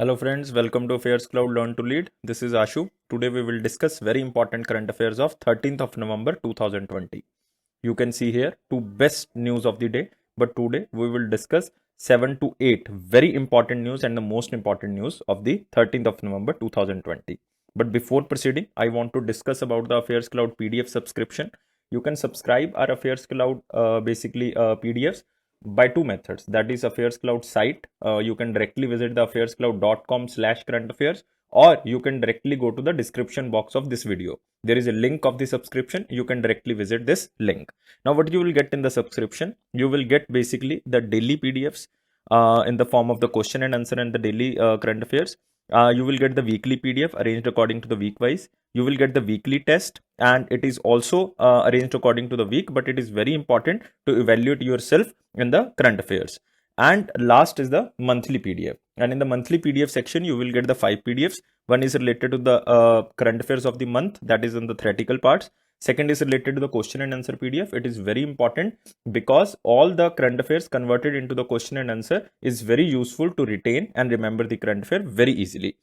Hello friends, welcome to Affairs Cloud Learn to Lead. This is Ashu. Today we will discuss very important current affairs of 13th of November 2020. You can see here two best news of the day, but today we will discuss 7 to 8 very important news and the most important news of the 13th of November 2020. But before proceeding, I want to discuss about the Affairs Cloud PDF subscription. You can subscribe our Affairs Cloud PDFs by two methods. That is Affairs Cloud site. You can directly visit the affairscloud.com/current affairs, or you can directly go to the description box of this video. There is a link of the subscription. You can directly visit this link. Now what you will get in the subscription, you will get basically the daily PDFs in the form of the question and answer and the daily current affairs. You will get the weekly PDF arranged according to the week wise. You will get the weekly test, and it is also arranged according to the week, but it is very important to evaluate yourself in the current affairs. And last is the monthly PDF. And in the monthly PDF section, you will get the 5 PDFs. One is related to the current affairs of the month, that is in the theoretical parts. Second is related to the question and answer PDF. It is very important because all the current affairs converted into the question and answer is very useful to retain and remember the current affair very easily.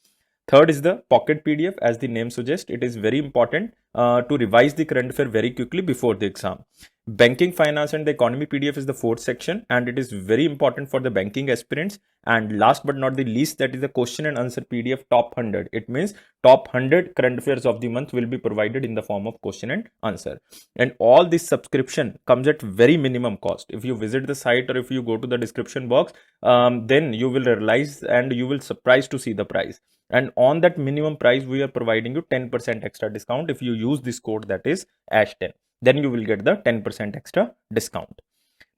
Third is the pocket PDF. As the name suggests, it is very important to revise the current affair very quickly before the exam. Banking, finance and the economy PDF is the fourth section, and it is very important for the banking aspirants. And last but not the least, that is the question and answer PDF top 100. It means top 100 current affairs of the month will be provided in the form of question and answer. And all this subscription comes at very minimum cost. If you visit the site or if you go to the description box, then you will realize and you will surprised to see the price. And on that minimum price, we are providing you 10% extra discount. If you use this code, that is ASH10, then you will get the 10% extra discount.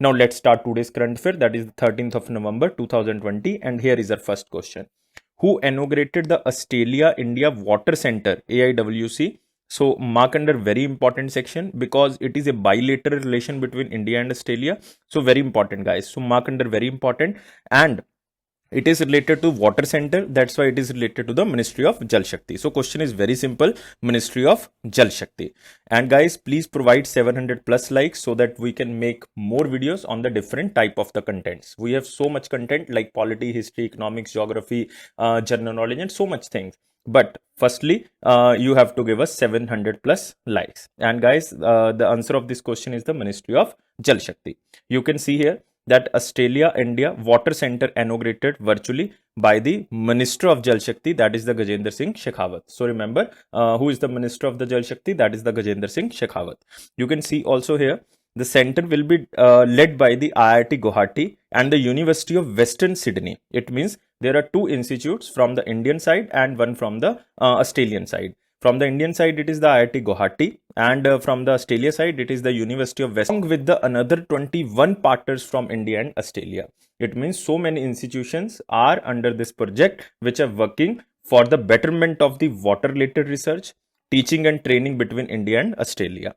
Now let's start today's current affair, that is the 13th of November 2020. And here is our first question. Who inaugurated the Australia India Water Center, AIWC? So mark under very important section because it is a bilateral relation between India and Australia. So very important, guys. So mark under very important, and it is related to water center. That's why it is related to the Ministry of Jal Shakti. So question is very simple, Ministry of Jal Shakti. And guys, please provide 700 plus likes so that we can make more videos on the different type of the contents. We have so much content like polity, history, economics, geography, general knowledge and so much things. But firstly, you have to give us 700 plus likes. And guys, the answer of this question is the Ministry of Jal Shakti. You can see here that Australia India Water Center inaugurated virtually by the Minister of Jal Shakti, that is the Gajendra Singh Shekhawat. So remember, who is the Minister of the Jal Shakti? That is the Gajendra Singh Shekhawat. You can see also here, the center will be led by the IIT Guwahati and the University of Western Sydney. It means there are two institutes from the Indian side and one from the Australian side. From the Indian side, it is the IIT Guwahati, and from the Australia side, it is the University of West, along with the another 21 partners from India and Australia. It means so many institutions are under this project, which are working for the betterment of the water-related research, teaching and training between India and Australia.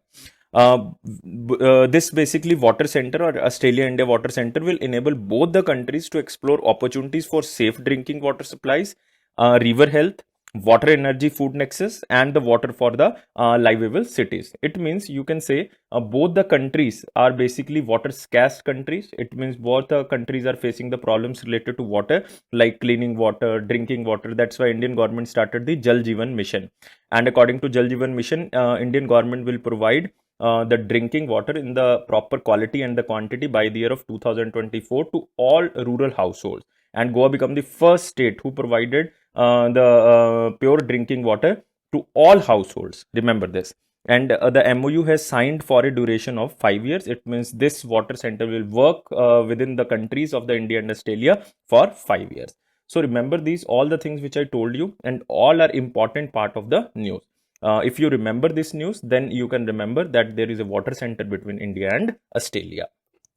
This basically water center or Australia India Water Center will enable both the countries to explore opportunities for safe drinking water supplies, river health, water energy food nexus and the water for the livable cities. It means you can say both the countries are basically water scarce countries. It means both the countries are facing the problems related to water like cleaning water, drinking water. That's why Indian government started the Jal Jeevan Mission, and according to Jal Jeevan Mission, Indian government will provide the drinking water in the proper quality and the quantity by the year of 2024 to all rural households. And Goa become the first state who provided the pure drinking water to all households. Remember this. And the MOU has signed for a duration of 5 years. It means this water center will work within the countries of the India and Australia for 5 years. So remember these all the things which I told you, and all are important part of the news. If you remember this news, then you can remember that there is a water center between India and Australia.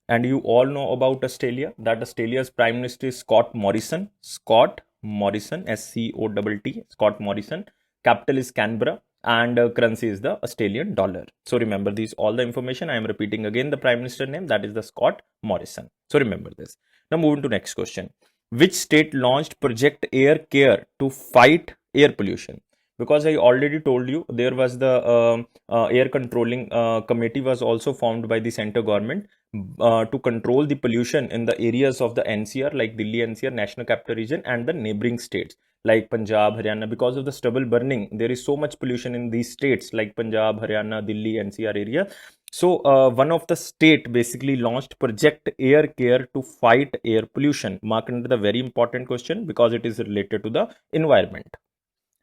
And you all know about Australia, that Australia's Prime Minister is Scott Morrison. Scott Morrison, SCOTT, Scott Morrison. Capital is Canberra, and currency is the Australian dollar. So remember these all the information. I am repeating again the Prime Minister name, that is the Scott Morrison. So remember this. Now moving to next question. Which state launched Project Air Care to fight air pollution? Because I already told you, there was the air controlling committee was also formed by the center government, to control the pollution in the areas of the NCR, like Delhi NCR, National Capital Region, and the neighboring states like Punjab, Haryana. Because of the stubble burning, there is so much pollution in these states like Punjab, Haryana, Delhi, NCR area. So one of the state basically launched Project Air Care to fight air pollution. Mark under the very important question because it is related to the environment.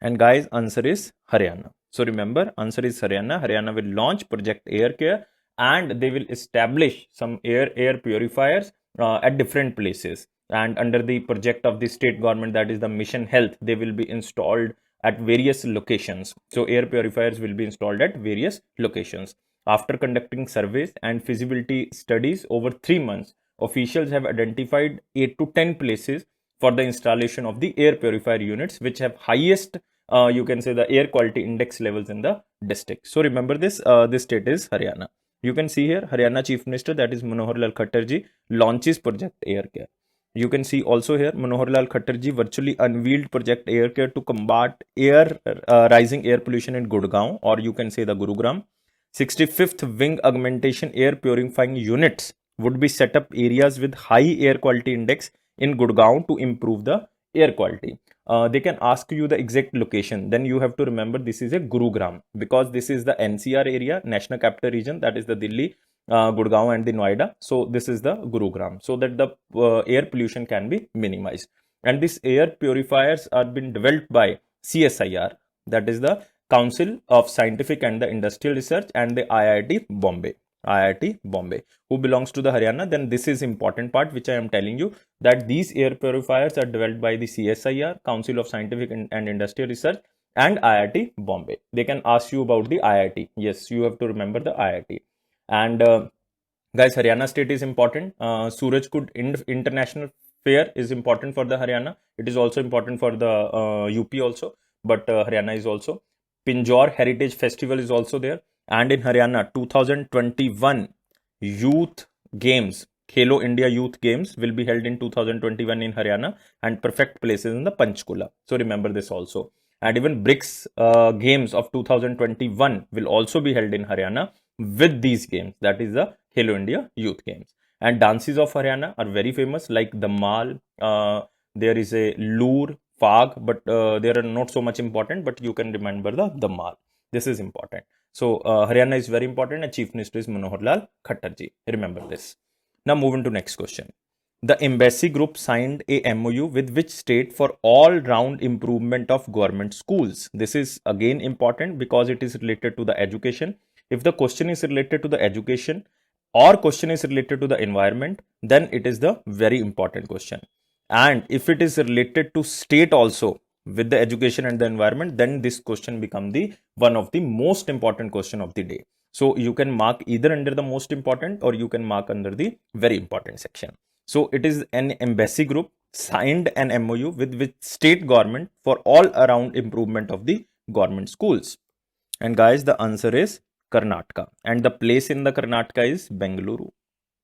And guys, answer is Haryana. So remember, answer is Haryana. Haryana will launch Project Air Care and they will establish some air purifiers at different places. And under the project of the state government, that is the Mission Health, they will be installed at various locations. So air purifiers will be installed at various locations. After conducting surveys and feasibility studies over 3 months, officials have identified 8 to 10 places for the installation of the air purifier units which have highest you can say the air quality index levels in the district. So remember this, this state is Haryana. You can see here Haryana Chief Minister, that is Manohar Lal Khattar ji, launches Project Air Care. You can see also here Manohar Lal Khattar ji virtually unveiled Project Air Care to combat rising air pollution in Gurgaon, or you can say the Gurugram. 65th wing augmentation air purifying units would be set up areas with high air quality index in Gurgaon to improve the air quality. They can ask you the exact location. Then you have to remember this is a Gurugram because this is the NCR area, National Capital Region, that is the Delhi, Gurgaon and the Noida. So this is the Gurugram, so that the air pollution can be minimized. And these air purifiers are being developed by CSIR, that is the Council of Scientific and the Industrial Research, and the IIT Bombay. IIT Bombay, who belongs to the Haryana. Then this is important part which I am telling you, that these air purifiers are developed by the CSIR, Council of Scientific and Industrial Research, and IIT Bombay. They can ask you about the IIT. Yes, you have to remember the IIT. And guys, Haryana state is important. Surajkund International Fair is important for the Haryana. It is also important for the UP also, but Haryana is also. Pinjore Heritage Festival is also there. And in Haryana, 2021 Youth Games, Khelo India Youth Games will be held in 2021 in Haryana, and perfect places in the Panchkula. So remember this also. And even BRICS Games of 2021 will also be held in Haryana with these games, that is the Khelo India Youth Games. And dances of Haryana are very famous, like Dhammal, there is a Loor, Fag, but they are not so much important, but you can remember the Dhammal. This is important. So Haryana is very important and Chief Minister is Manohar Lal Khattar ji. Remember this. Now moving to next question. The embassy group signed a MOU with which state for all-round improvement of government schools? This is again important because it is related to the education. If the question is related to the education or question is related to the environment, then it is the very important question. And if it is related to state also with the education and the environment, then this question become the one of the most important question of the day. So you can mark either under the most important or you can mark under the very important section. So it is an embassy group signed an MOU with state government for all around improvement of the government schools. And guys, the answer is Karnataka, and the place in the Karnataka is Bengaluru.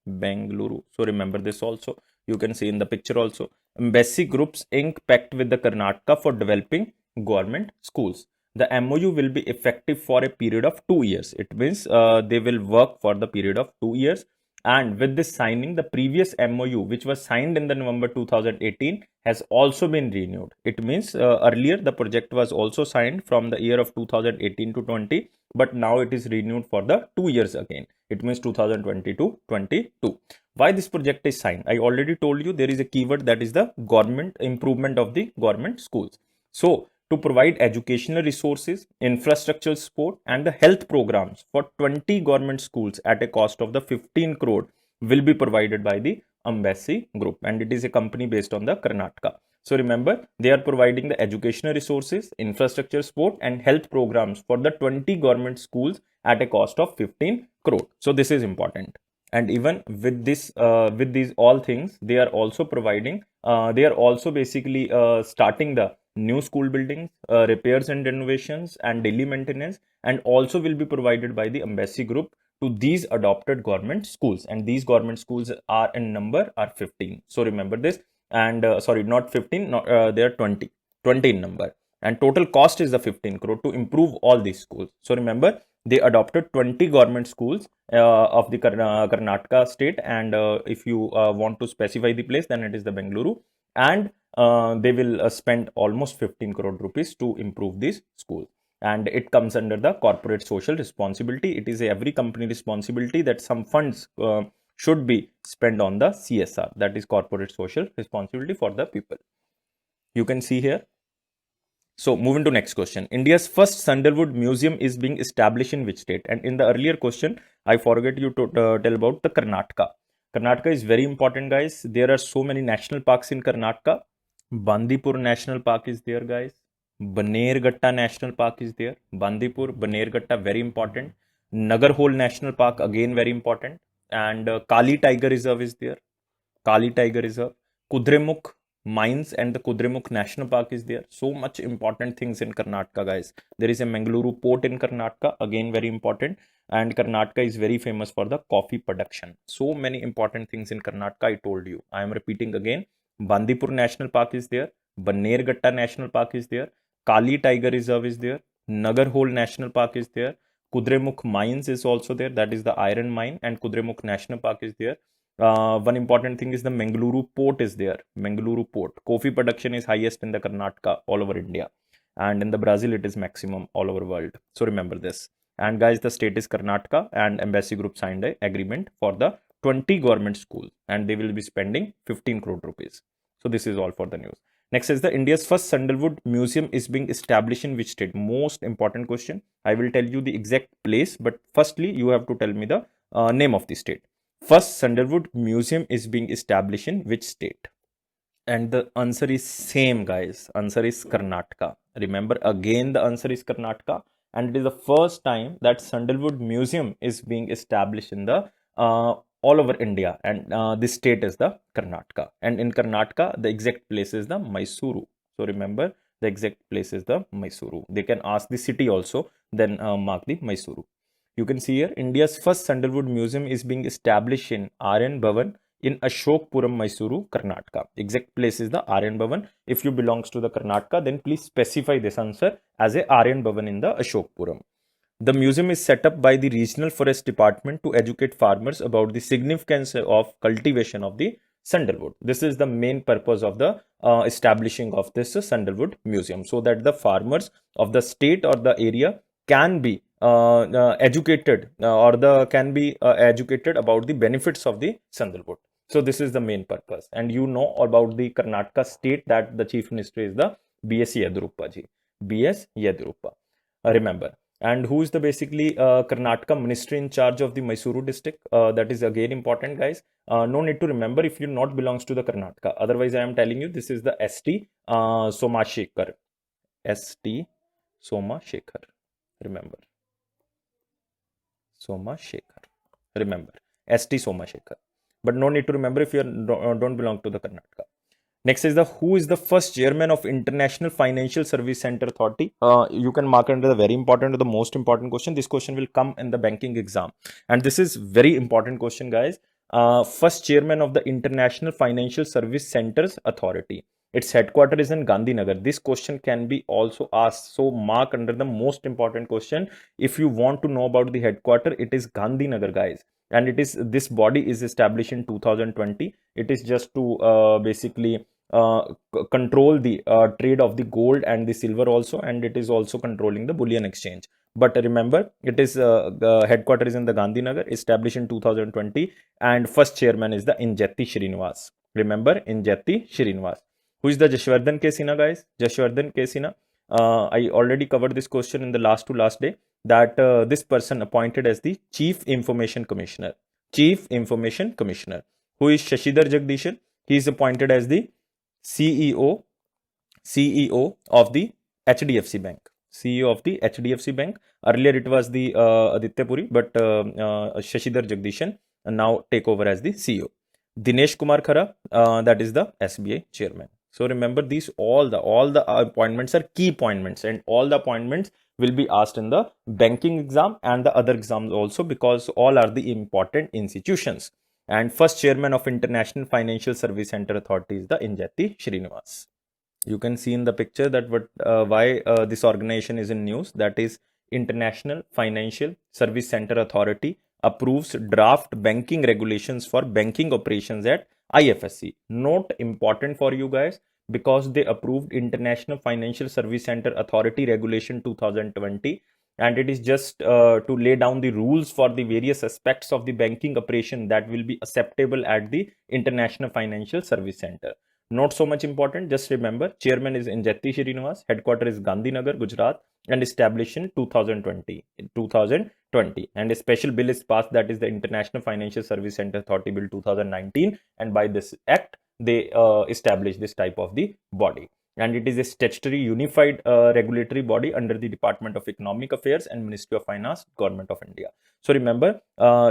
Bengaluru. So remember this also. You can see in the picture also. Embassy Groups Inc. pact with the Karnataka for developing government schools. The MOU will be effective for a period of 2 years. It means they will work for the period of 2 years. And with this signing, the previous MOU, which was signed in the November 2018, has also been renewed. It means earlier the project was also signed from the year of 2018 to 20, but now it is renewed for the 2 years again. It means 2020 to 22. Why this project is signed? I already told you there is a keyword, that is the government improvement of the government schools. So to provide educational resources, infrastructural support and the health programs for 20 government schools at a cost of the 15 crore will be provided by the Embassy Group, and it is a company based on the Karnataka. So remember, they are providing the educational resources, infrastructure support and health programs for the 20 government schools at a cost of 15 crore. So this is important. And even with this, with these all things, they are also providing, they are also basically starting the new school buildings, repairs and renovations and daily maintenance, and also will be provided by the Embassy Group to these adopted government schools. And these government schools are in number are 15. So remember this. And sorry, not 15, not, they are 20 in number. And total cost is the 15 crore to improve all these schools. So remember, they adopted 20 government schools of the Karnataka state, and if you want to specify the place, then it is the Bengaluru, and they will spend almost 15 crore rupees to improve these schools. And it comes under the corporate social responsibility. It is every company responsibility that some funds should be spent on the CSR, that is corporate social responsibility for the people. You can see here. So moving to next question. India's first sandalwood museum is being established in which state? And in the earlier question, I forget you to tell about the Karnataka. Karnataka is very important, guys. There are so many national parks in Karnataka. Bandipur National Park is there, guys. Banerghatta National Park is there. Bandipur, Banerghatta, very important. Nagarhole National Park, again very important. And Kali Tiger Reserve is there. Kali Tiger Reserve. Kudremukh Mines and the Kudremukh National Park is there. So much important things in Karnataka, guys. There is a Mangaluru port in Karnataka, again very important. And Karnataka is very famous for the coffee production. So many important things in Karnataka, I told you. I am repeating again. Bandipur National Park is there. Banerghatta National Park is there. Kali Tiger Reserve is there. Nagarhole National Park is there. Kudremukh Mines is also there. That is the iron mine. And Kudremukh National Park is there. One important thing is the Mangaluru port is there. Mangaluru port. Coffee production is highest in the Karnataka all over India. And in the Brazil, it is maximum all over world. So remember this. And guys, the state is Karnataka, and Embassy Group signed an agreement for the 20 government schools, and they will be spending 15 crore rupees. So this is all for the news. Next is the India's first sandalwood museum is being established in which state? Most important question. I will tell you the exact place, but firstly, you have to tell me the name of the state. First sandalwood museum is being established in which state? And the answer is same, guys. Answer is Karnataka. Remember, again, the answer is Karnataka. And it is the first time that sandalwood museum is being established in the all over India. And this state is the Karnataka. And in Karnataka, the exact place is the Mysuru. So remember, the exact place is the Mysuru. They can ask the city also, then mark the Mysuru. You can see here, India's first sandalwood museum is being established in Aryan Bhavan in Ashokpuram, Mysuru, Karnataka. Exact place is the Aryan Bhavan. If you belongs to the Karnataka, then please specify this answer as a Aryan Bhavan in the Ashokpuram. The museum is set up by the Regional Forest Department to educate farmers about the significance of cultivation of the sandalwood. This is the main purpose of the establishing of this sandalwood museum, so that the farmers of the state or the area can be educated educated about the benefits of the sandalwood. So this is the main purpose. And you know about the Karnataka state that the chief minister is the B.S. Yediyurappa ji. B.S. Yediyurappa. Remember. And who is the basically Karnataka ministry in charge of the Mysuru district? That is again important, guys. No need to remember if you not belongs to the Karnataka. Otherwise, I am telling you this is the S.T. Somashekar. S.T. Somashekar. Remember. Somashekar. Remember. S.T. Somashekar. But no need to remember if you don't belong to the Karnataka. Next is who is the first chairman of International Financial Service Center Authority? You can mark under the very important or the most important question. This question will come in the banking exam. And this is very important question, guys. First chairman of the International Financial Service Centers Authority. Its headquarters is in Gandhinagar. This question can be also asked. So mark under the most important question. If you want to know about the headquarters, it is Gandhinagar, guys. And it is this body is established in 2020. It is just to basically control the trade of the gold and the silver also, and it is also controlling the bullion exchange. But remember, it is the headquarters in the Gandhinagar, established in 2020, and first chairman is the Injeti Srinivas. Remember, Injeti Srinivas. Who is the Yashwardhan K. Sinha, guys? Yashwardhan K. Sinha. I already covered this question in the last day, that this person appointed as the Chief Information Commissioner. Chief Information Commissioner. Who is Shashidhar Jagdishan? He is appointed as the CEO of the HDFC Bank. CEO of the HDFC Bank. Earlier it was the Aditya Puri, but Shashidhar Jagdishan now take over as the CEO. Dinesh Kumar Khara, that is the SBI chairman. So remember, these all the appointments are key appointments, and all the appointments will be asked in the banking exam and the other exams also, because all are the important institutions. And first chairman of International Financial Service Center Authority is the Injeti Srinivas. You can see in the picture that why this organization is in news. That is International Financial Service Center Authority approves draft banking regulations for banking operations at IFSC. Note important for you guys, because they approved International Financial Service Center Authority Regulation 2020, and it is just to lay down the rules for the various aspects of the banking operation that will be acceptable at the International Financial Service Center. Not so much important, just remember, chairman is Injati Srinivas, headquarter is Gandhinagar, Gujarat, and established in 2020, and a special bill is passed, that is the International Financial Service Center Authority Bill 2019, and by this act they establish this type of the body, and it is a statutory unified regulatory body under the Department of Economic Affairs and Ministry of Finance, Government of India. So remember,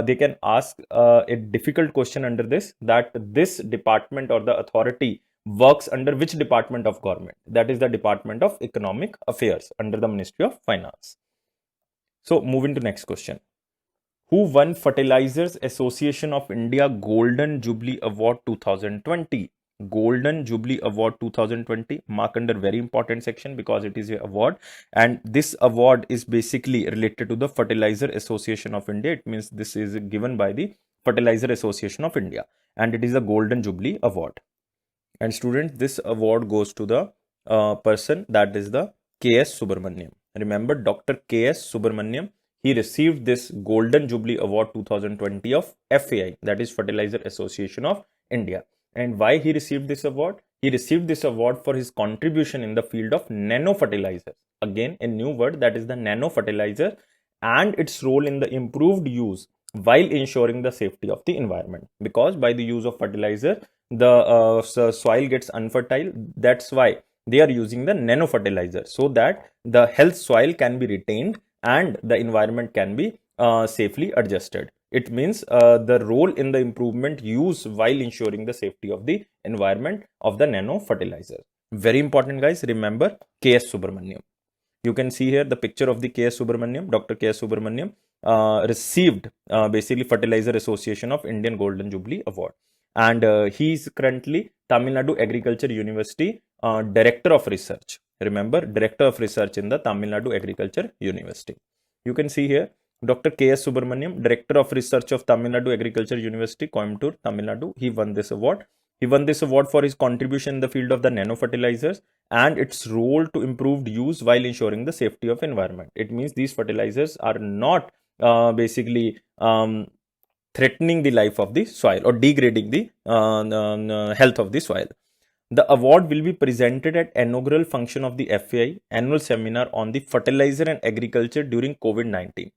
they can ask a difficult question under this, that this department or the authority works under which department of government? That is the Department of Economic Affairs under the Ministry of Finance. So moving to next question. Who won Fertilizers Association of India Golden Jubilee Award 2020? Golden Jubilee Award 2020, mark under very important section because it is an award, and this award is basically related to the Fertilizer Association of India. It means this is given by the Fertilizer Association of India, and it is a Golden Jubilee Award. And students, this award goes to the person, that is the K.S. Subramaniam. Remember, Dr. K.S. Subramaniam, he received this Golden Jubilee Award 2020 of FAI, that is Fertilizer Association of India. And why he received this award? He received this award for his contribution in the field of nano fertilizer. Again, a new word, that is the nano fertilizer, and its role in the improved use while ensuring the safety of the environment. Because by the use of fertilizer, the soil gets unfertile. That's why they are using the nano fertilizer, so that the health soil can be retained and the environment can be safely adjusted. It means the role in the improvement use while ensuring the safety of the environment of the nano fertilizer. Very important, guys. Remember, K.S. Subramaniam. You can see here the picture of the K.S. Subramaniam. Dr. K.S. Subramaniam received basically Fertilizer Association of Indian Golden Jubilee Award. And he is currently Tamil Nadu Agriculture University Director of Research. Remember, Director of Research in the Tamil Nadu Agriculture University. You can see here Dr. K.S. Subramaniam, Director of Research of Tamil Nadu Agriculture University, Coimbatore, Tamil Nadu. He won this award. He won this award for his contribution in the field of the nano fertilizers and its role to improved use while ensuring the safety of environment. It means these fertilizers are not basically threatening the life of the soil or degrading the health of the soil. The award will be presented at inaugural function of the FAI annual seminar on the fertilizer and agriculture during COVID-19.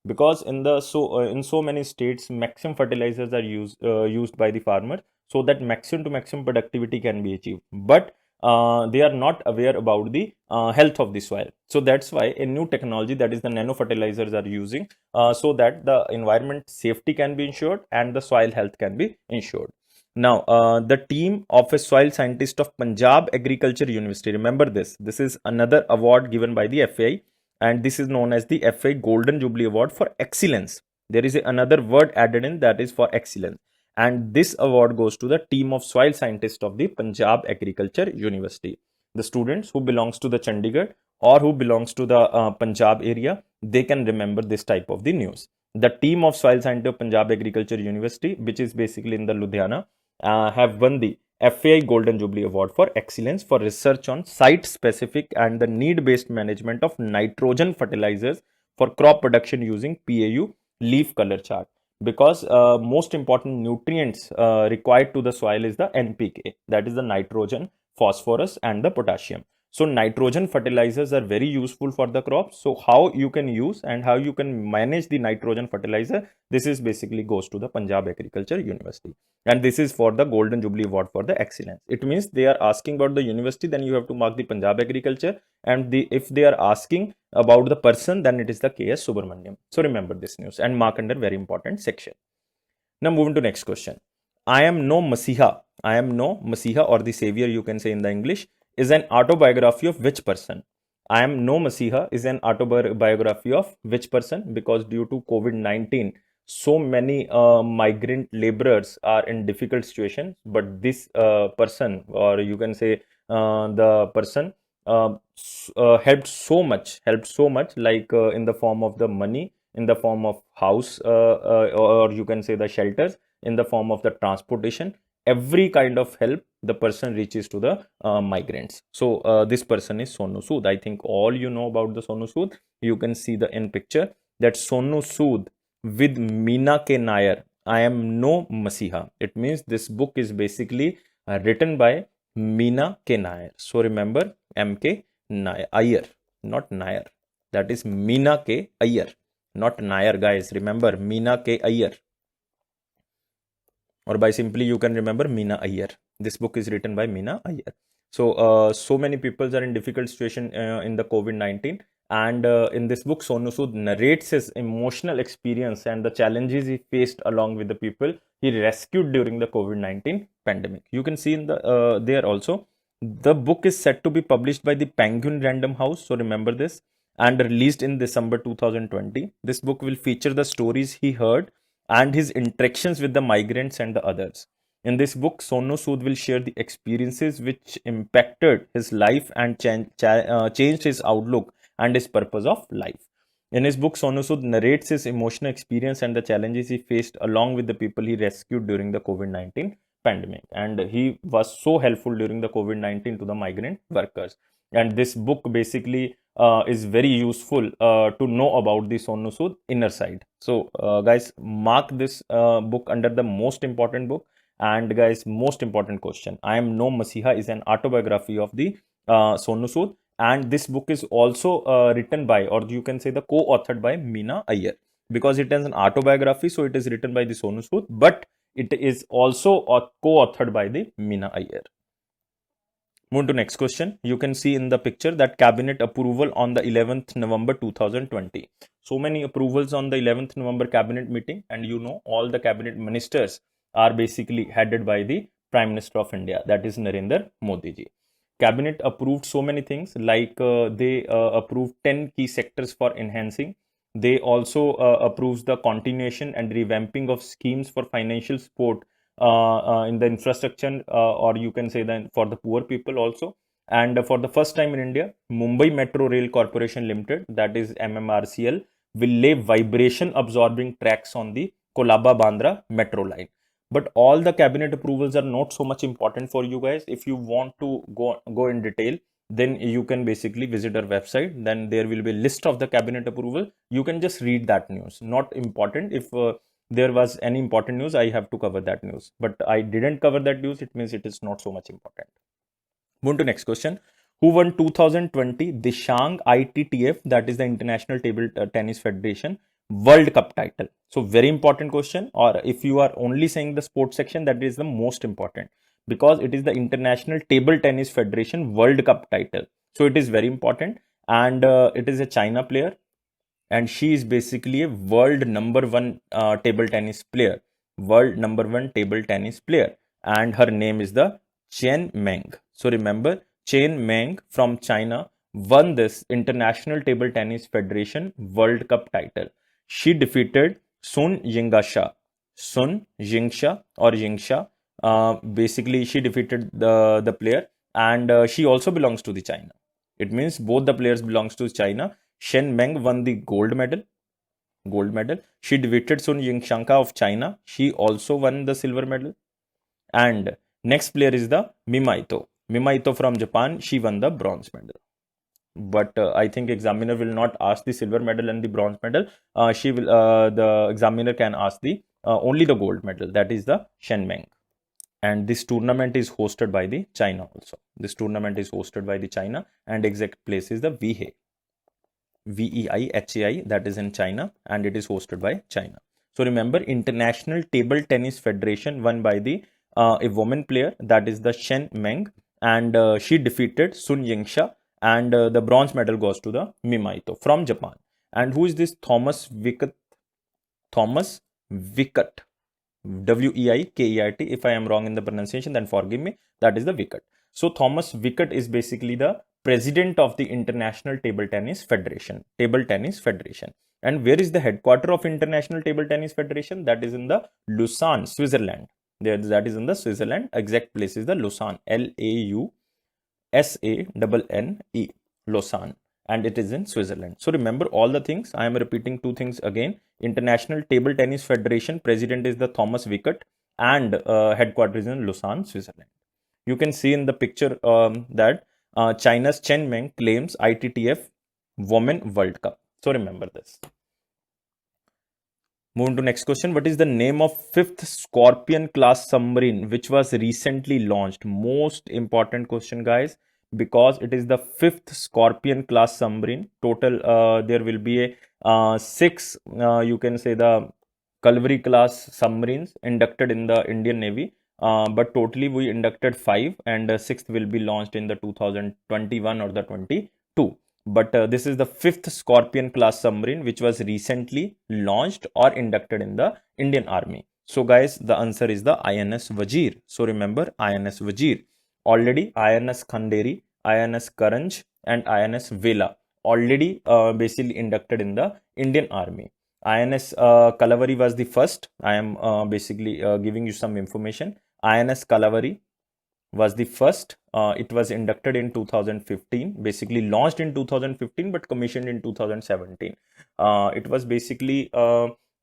Because in so many states, maximum fertilizers are used by the farmer, so that maximum to maximum productivity can be achieved. But they are not aware about the health of the soil. So that's why a new technology, that is the nano fertilizers, are using so that the environment safety can be ensured and the soil health can be ensured. Now, the team of a soil scientist of Punjab Agriculture University, remember this is another award given by the FAI, and this is known as the FAI Golden Jubilee Award for Excellence. There is another word added in, that is for excellence. And this award goes to the team of soil scientists of the Punjab Agriculture University. The students who belongs to the Chandigarh or who belongs to the Punjab area, they can remember this type of the news. The team of soil scientists of Punjab Agriculture University, which is basically in the Ludhiana, have won the FAI Golden Jubilee Award for Excellence for research on site-specific and the need-based management of nitrogen fertilizers for crop production using PAU leaf color chart. Because most important nutrients required to the soil is the NPK, that is the nitrogen, phosphorus and the potassium. So nitrogen fertilizers are very useful for the crops. So how you can use and how you can manage the nitrogen fertilizer, this is basically goes to the Punjab Agriculture University. And this is for the Golden Jubilee Award for the Excellence. It means they are asking about the university, then you have to mark the Punjab Agriculture. And if they are asking about the person, then it is the K.S. Subramaniam. So remember this news and mark under very important section. Now moving to next question. I am no Masiha. I am no Masiha, or the savior you can say in the English, is an autobiography of which person? I am no Masiha is an autobiography of which person? Because due to COVID-19, so many migrant laborers are in difficult situation, but this person, or you can say the person helped so much, like in the form of the money, in the form of house, or you can say the shelters, in the form of the transportation, every kind of help the person reaches to the migrants. So this person is Sonu Sood. I think all you know about the Sonu Sood. You can see the in picture that Sonu Sood with Meena K. Nair. I am no Masiha. It means this book is basically written by Meena K. Nair. So remember M.K. Nair, Iyer, not Nair. That is Meena K. Iyer, not Nair, guys. Remember Meena K. Iyer. Or by simply you can remember Meena Iyer. This book is written by Meena Iyer. So so many people are in difficult situation in the COVID-19, and in this book Sonu Sood narrates his emotional experience and the challenges he faced along with the people he rescued during the COVID-19 pandemic. You can see in the there also. The book is set to be published by the Penguin Random House, so remember this, and released in December 2020. This book will feature the stories he heard and his interactions with the migrants and the others. In this book, Sonu Sood will share the experiences which impacted his life and changed his outlook and his purpose of life. In his book, Sonu Sood narrates his emotional experience and the challenges he faced along with the people he rescued during the COVID-19 pandemic. And he was so helpful during the COVID-19 to the migrant workers. And this book basically is very useful to know about the Sonu Sood inner side. So, guys, mark this book under the most important book. And guys, most important question: I Am No Masiha is an autobiography of the Sonu Sood, and this book is also written by, or you can say, the co-authored by Meena Iyer, because it is an autobiography. So it is written by the Sonu Sood, but it is also co-authored by the Meena Iyer. Move to next question. You can see in the picture that cabinet approval on the 11th November 2020. So many approvals on the 11th November cabinet meeting, and you know all the cabinet ministers are basically headed by the Prime Minister of India, that is Narendra Modi ji. Cabinet approved so many things, like they approved 10 key sectors for enhancing. They also approves the continuation and revamping of schemes for financial support in the infrastructure, or you can say that for the poor people also. And for the first time in India, Mumbai Metro Rail Corporation Limited, that is MMRCL, will lay vibration absorbing tracks on the Kolaba Bandra metro line. But all the cabinet approvals are not so much important for you guys. If you want to go in detail, then you can basically visit our website. Then there will be a list of the cabinet approval. You can just read that news. Not important. If there was any important news, I have to cover that news. But I didn't cover that news. It means it is not so much important. Move to next question. Who won 2020 Dishang ITTF, that is the International Table Tennis Federation World Cup title? So very important question. Or if you are only saying the sports section, that is the most important, because it is the International Table Tennis Federation World Cup title. So it is very important, and it is a China player, and she is basically a world number one table tennis player, and her name is the Chen Meng. So remember, Chen Meng from China won this International Table Tennis Federation World Cup title. She defeated Sun Yingxia. Sun Yingxia or Yingxia. Basically, she defeated the player, and she also belongs to the China. It means both the players belongs to China. Shen Meng won the gold medal. She defeated Sun Yingxiang of China. She also won the silver medal. And next player is the Mimaito. Mimaito from Japan. She won the bronze medal. But I think examiner will not ask the silver medal and the bronze medal. The examiner can ask the only the gold medal. That is the Shen Meng. And this tournament is hosted by the China also. This tournament is hosted by the China, and exact place is the Weihai. Weihai, that is in China, and it is hosted by China. So remember, International Table Tennis Federation won by the a woman player, that is the Shen Meng, and she defeated Sun Yingxia, and the bronze medal goes to the Mimaito from Japan. And who is this Thomas Wicket? Thomas Wicket. Weikeit. If I am wrong in the pronunciation, then forgive me. That is the Wicket. So Thomas Wicket is basically the president of the International Table Tennis Federation. And where is the headquarter of International Table Tennis Federation? That is in the Lausanne, Switzerland. That is in the Switzerland. Exact place is the Lausanne. SANNE, Lausanne, and it is in Switzerland. So remember all the things. I am repeating two things again. International Table Tennis Federation, president is the Thomas Wickett, and headquarters in Lausanne, Switzerland. You can see in the picture that China's Chen Meng claims ITTF Women World Cup. So remember this. Moving to next question. What is the name of fifth Scorpion class submarine which was recently launched? Most important question, guys, because it is the fifth Scorpion class submarine. Total there will be a six you can say the Calvary class submarines inducted in the Indian Navy. But totally we inducted 5, and sixth will be launched in the 2021 or the 22. But this is the fifth Scorpion class submarine which was recently launched or inducted in the Indian Army. So guys, the answer is the INS Vazir. So remember INS Vazir. Already INS Khanderi, INS Karanj, and INS Vela already basically inducted in the Indian Army. INS Kalavari was the first. I am basically giving you some information. INS Kalavari was the first. It was inducted in 2015, basically launched in 2015 but commissioned in 2017. It was basically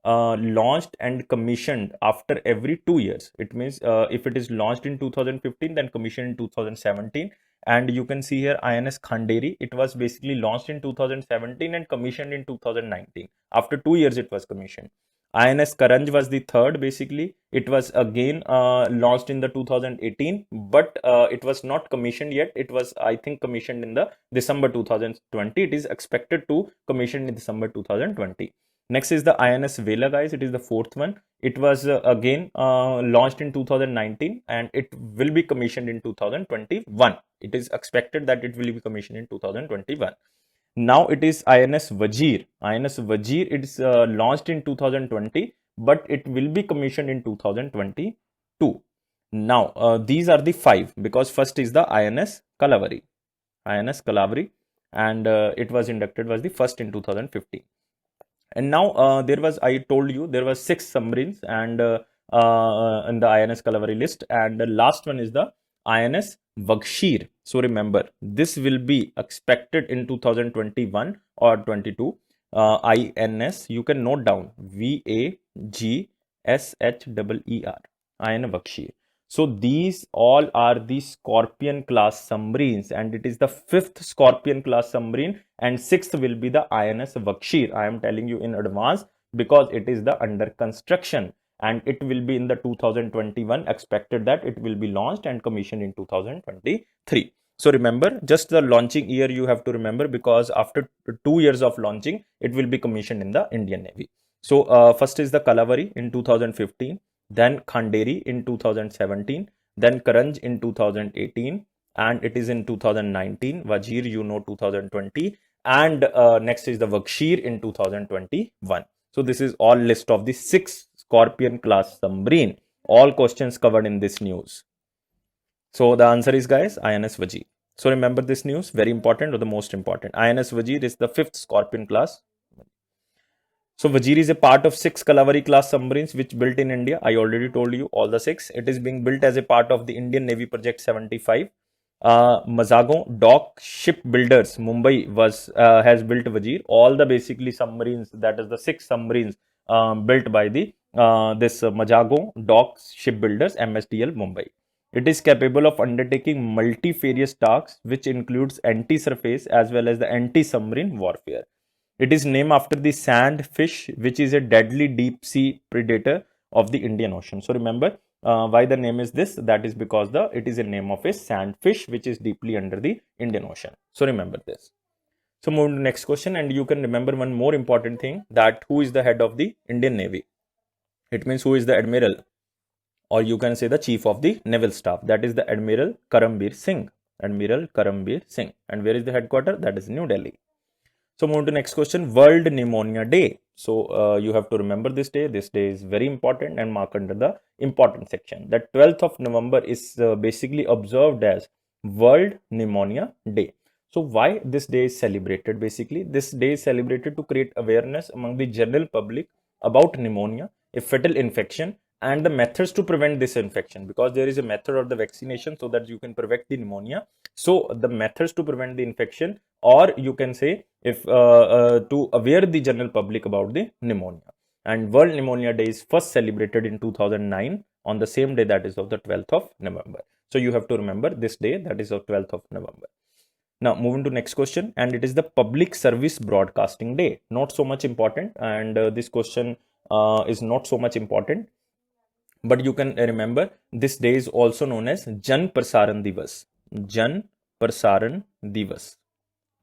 launched and commissioned after every 2 years. It means if it is launched in 2015, then commissioned in 2017. And you can see here INS Khanderi, it was basically launched in 2017 and commissioned in 2019. After 2 years it was commissioned. INS Karanj was the third. Basically it was again launched in the 2018, but it was not commissioned yet. It was, I think, commissioned in the December 2020. It is expected to commission in December 2020. Next is the INS Vela, guys. It is the fourth one. It was again launched in 2019 and it will be commissioned in 2021. It is expected that it will be commissioned in 2021. Now it is INS Vazir. INS Vazir, it is launched in 2020, but it will be commissioned in 2022. Now these are the 5, because first is the INS Kalavari. INS Kalavari, and it was inducted was the first in 2015. And now there was, I told you, there was 6 submarines and in the INS Kalavari list, and the last one is the INS Vakshir. So remember, this will be expected in 2021 or 22. INS, you can note down VAGSHEER, INS Vakshir. So these all are the Scorpion class submarines, and it is the 5th Scorpion class submarine, and 6th will be the INS Vakshir. I am telling you in advance because it is the under construction, and it will be in the 2021, expected that it will be launched and commissioned in 2023. So remember, just the launching year you have to remember, because after 2 years of launching, it will be commissioned in the Indian Navy. So first is the Kalavari in 2015. Then Khanderi in 2017, then Karanj in 2018, and it is in 2019. Vazir, you know, 2020, and next is the Vakshir in 2021. So this is all list of the 6 Scorpion class submarine. All questions covered in this news. So the answer is, guys, INS Vazir. So remember this news, very important, or the most important. INS Vazir is the 5th Scorpion class. So Vazir is a part of 6 Kalavari class submarines which built in India. I already told you all the 6. It is being built as a part of the Indian Navy Project 75. Mazagon Dock Shipbuilders Mumbai has built Vazir. All the basically submarines, that is the 6 submarines built by the this Mazagon Dock Shipbuilders MSDL Mumbai. It is capable of undertaking multifarious tasks which includes anti-surface as well as the anti-submarine warfare. It is named after the sandfish, which is a deadly deep sea predator of the Indian Ocean. So remember why the name is this. That is because it is a name of a sandfish which is deeply under the Indian Ocean. So remember this. So move to the next question, and you can remember one more important thing, that who is the head of the Indian Navy. It means who is the admiral, or you can say the chief of the naval staff. That is the Admiral Karambir Singh. Admiral Karambir Singh. And where is the headquarters? That is New Delhi. So move to next question, World Pneumonia Day. So you have to remember this day. This day is very important and marked under the important section. The 12th of November is basically observed as World Pneumonia Day. So why this day is celebrated? Basically, this day is celebrated to create awareness among the general public about pneumonia, a fatal infection, and the methods to prevent this infection, because there is a method of the vaccination so that you can prevent the pneumonia. So the methods to prevent the infection, or you can say if to aware the general public about the pneumonia. And World Pneumonia Day is first celebrated in 2009 on the same day, that is of the 12th of November. So you have to remember this day, that is of 12th of November. Now moving to next question, and it is the Public Service Broadcasting Day. Not so much important, and this question is not so much important, but you can remember this day is also known as Jan Prasaran Divas. Jan Prasaran Divas.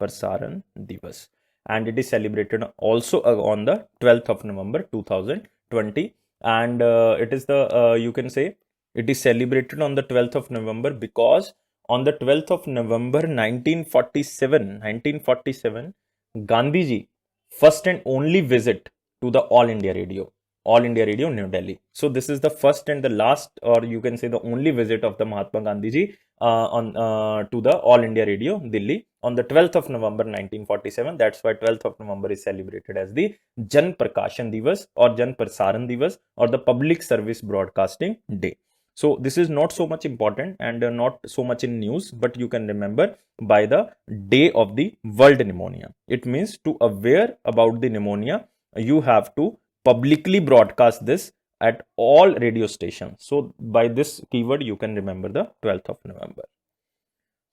Prasaran Divas. And it is celebrated also on the 12th of November 2020. And it is the, you can say, it is celebrated on the 12th of November because on the 12th of November 1947, Gandhiji first and only visit to the All India Radio. All India Radio, New Delhi. So this is the first and the last, or you can say the only visit of the Mahatma Gandhiji to the All India Radio, Delhi, on the 12th of November 1947. That's why 12th of November is celebrated as the Jan Prakashan Divas or Jan Prasaran Divas or the Public Service Broadcasting Day. So this is not so much important and not so much in news, but you can remember by the day of the World Pneumonia. It means to aware about the pneumonia, you have to publicly broadcast this at all radio stations. So by this keyword, you can remember the 12th of November.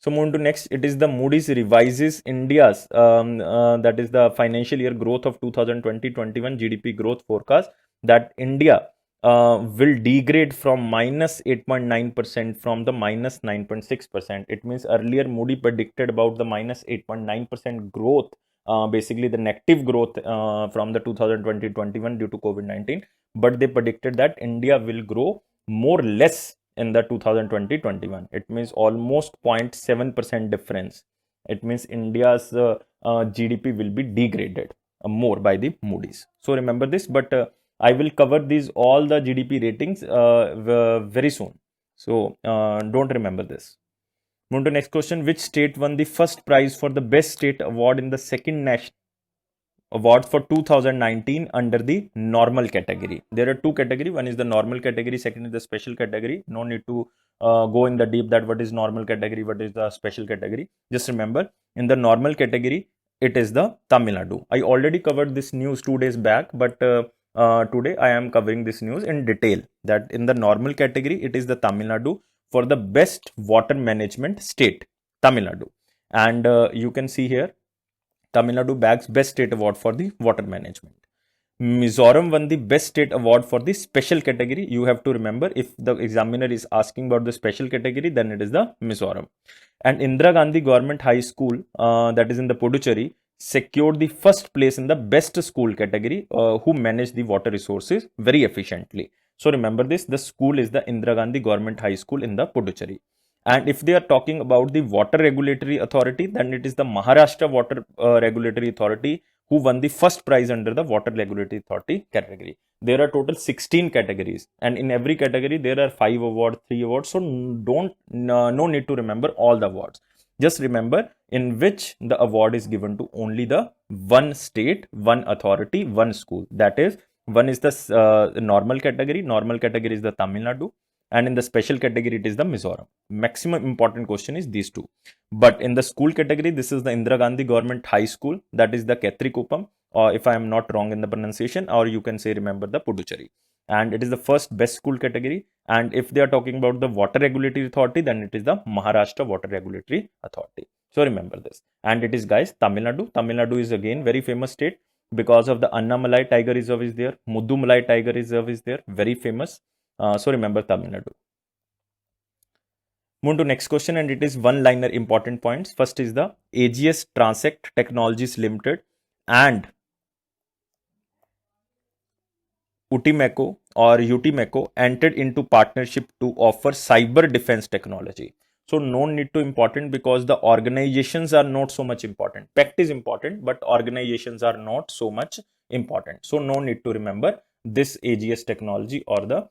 So moving to next, it is the Moody's revises India's, that is the financial year growth of 2020-21 GDP growth forecast, that India will degrade from minus 8.9% from the minus 9.6%. It means earlier Moody predicted about the minus 8.9% growth, basically the negative growth from the 2020-21 due to COVID-19. But they predicted that India will grow more or less in the 2020-21. It means almost 0.7% difference. It means India's GDP will be degraded more by the Moody's. So remember this, but I will cover these all the GDP ratings very soon. So don't remember this. Move to next question. Which state won the first prize for the best state award in the second national award for 2019 under the normal category? There are two categories. One is the normal category, second is the special category. No need to go in the deep that what is normal category, what is the special category. Just remember, in the normal category, it is the Tamil Nadu. I already covered this news 2 days back, but today I am covering this news in detail, that in the normal category, it is the Tamil Nadu for the best water management state, Tamil Nadu. And you can see here, Tamil Nadu bags best state award for the water management. Mizoram won the best state award for the special category. You have to remember, if the examiner is asking about the special category, then it is the Mizoram. And Indira Gandhi Government High School, that is in the Puducherry, secured the first place in the best school category, who managed the water resources very efficiently. So remember this, the school is the Indira Gandhi Government High School in the Puducherry. And if they are talking about the Water Regulatory Authority, then it is the Maharashtra Water Regulatory Authority who won the first prize under the Water Regulatory Authority category. There are total 16 categories, and in every category there are 5 awards, 3 awards. So no need to remember all the awards. Just remember in which the award is given to only the one state, one authority, one school. That is, one is the normal category. Normal category is the Tamil Nadu. And in the special category, it is the Mizoram. Maximum important question is these two. But in the school category, this is the Indira Gandhi Government High School. That is the Ketrikuppam, or if I am not wrong in the pronunciation, or you can say remember the Puducherry. And it is the first best school category. And if they are talking about the Water Regulatory Authority, then it is the Maharashtra Water Regulatory Authority. So remember this. And it is, guys, Tamil Nadu. Tamil Nadu is again very famous state because of the Annamalai Tiger Reserve is there. Mudumalai Tiger Reserve is there. Very famous. So remember Tamil Nadu. Move to next question, and it is one-liner important points. First is the AGS Transact Technologies Limited and Utimeco or Utimeco entered into partnership to offer cyber defense technology. So no need to important because the organizations are not so much important. Pact is important, but organizations are not so much important. So no need to remember this AGS technology or the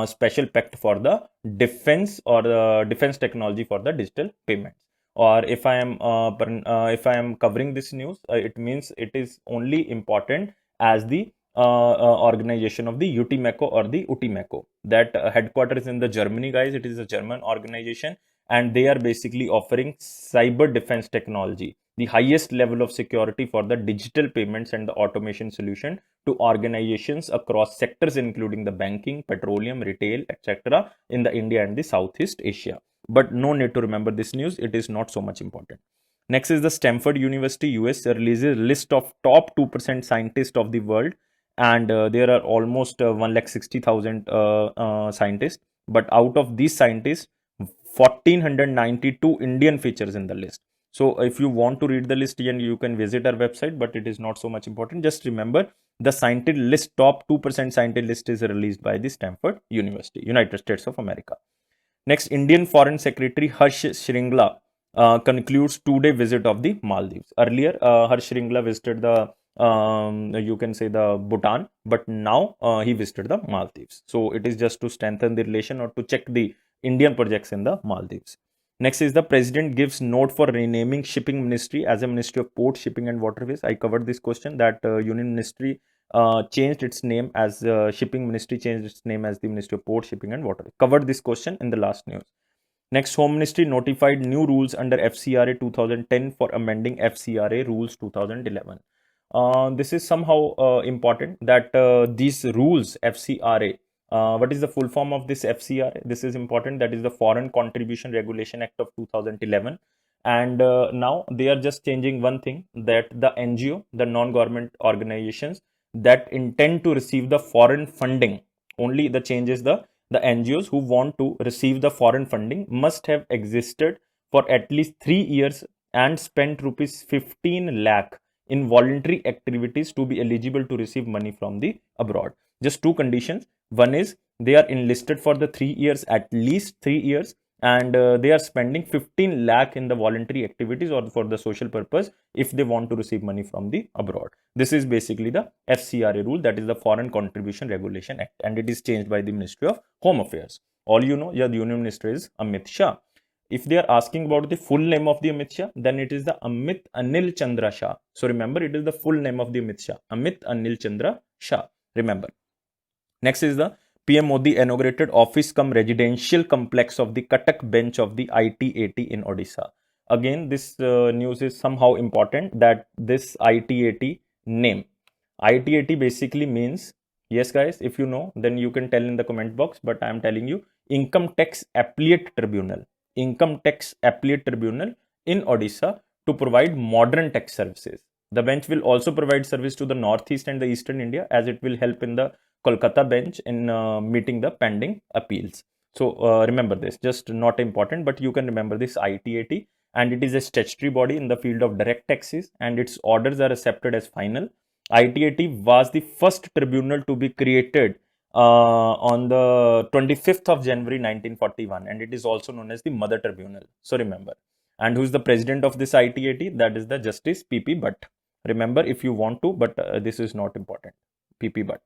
special pact for the defense or the defense technology for the digital payments. Or if I am covering this news, it means it is only important as the organization of the UTMECO or the UTMECO. That headquarters in the Germany, guys. It is a German organization, and they are basically offering cyber defense technology, the highest level of security for the digital payments and the automation solution to organizations across sectors, including the banking, petroleum, retail, etc. in the India and the Southeast Asia. But no need to remember this news. It is not so much important. Next is the Stanford University, US, releases a list of top 2% scientists of the world, and there are almost 160,000 scientists. But out of these scientists, 1492 Indian features in the list. So if you want to read the list, then you can visit our website, but it is not so much important. Just remember, the scientist list, top 2% scientist list, is released by the Stanford University, United States of America. Next, Indian Foreign Secretary Harsh Shringla concludes 2-day visit of the Maldives. Earlier, Harsh Shringla visited the you can say the Bhutan, but now he visited the Maldives. So it is just to strengthen the relation or to check the Indian projects in the Maldives. Next is the president gives note for renaming shipping ministry as a Ministry of Port, Shipping and Waterways. I covered this question that Union Ministry changed its name as Shipping Ministry changed its name as the Ministry of Port, Shipping and Waterways. Covered this question in the last news. Next, Home Ministry notified new rules under FCRA 2010 for amending FCRA rules 2011. This is somehow important that these rules FCRA, what is the full form of this FCRA? This is important. That is the Foreign Contribution Regulation Act of 2011. And now they are just changing one thing, that the NGO, the non-government organizations that intend to receive the foreign funding, only the change is the NGOs who want to receive the foreign funding must have existed for at least 3 years and spent rupees 15 lakh in voluntary activities to be eligible to receive money from the abroad. Just two conditions. One is they are enlisted for the 3 years, at least 3 years, and they are spending 15 lakh in the voluntary activities or for the social purpose if they want to receive money from the abroad. This is basically the FCRA rule, that is the Foreign Contribution Regulation Act, and it is changed by the Ministry of Home Affairs. All you know, yeah, the Union Minister is Amit Shah. If they are asking about the full name of the Amit Shah, then it is the Amit Anil Chandra Shah. So remember, it is the full name of the Amit Shah, Amit Anil Chandra Shah. Remember. Next is the PM Modi inaugurated office cum residential complex of the Katak bench of the ITAT in Odisha. Again, this news is somehow important, that this ITAT name. ITAT basically means, yes guys, if you know, then you can tell in the comment box, but I am telling you, Income Tax Appellate Tribunal. Income Tax Appellate Tribunal in Odisha to provide modern tax services. The bench will also provide service to the Northeast and the Eastern India, as it will help in the Kolkata bench in meeting the pending appeals. So remember this, just not important, but you can remember this ITAT, and it is a statutory body in the field of direct taxes, and its orders are accepted as final. ITAT was the first tribunal to be created on the 25th of January 1941, and it is also known as the Mother Tribunal. So remember. And who is the president of this ITAT? That is the Justice P.P. Bhatt. Remember if you want to, but this is not important. P.P. Bhatt.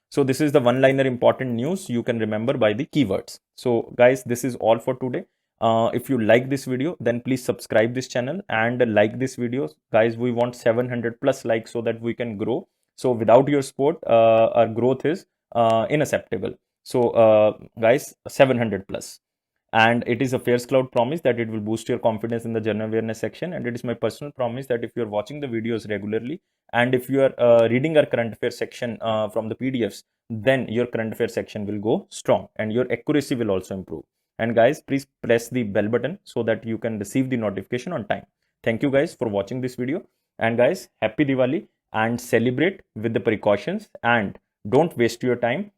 So this is the one-liner important news you can remember by the keywords. So guys, this is all for today. If you like this video, then please subscribe this channel and like this video. Guys, we want 700 plus likes so that we can grow. So without your support, our growth is unacceptable. So guys, 700 plus. And it is Affairs Cloud promise that it will boost your confidence in the general awareness section. And it is my personal promise that if you are watching the videos regularly and if you are reading our current affairs section from the PDFs, then your current affairs section will go strong and your accuracy will also improve. And guys, please press the bell button so that you can receive the notification on time. Thank you guys for watching this video. And guys, happy Diwali and celebrate with the precautions, and don't waste your time.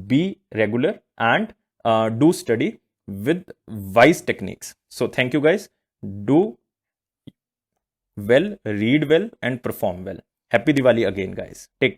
Be regular and do study with wise techniques. So thank you guys. Do well, read well and perform well. Happy Diwali again guys. Take care.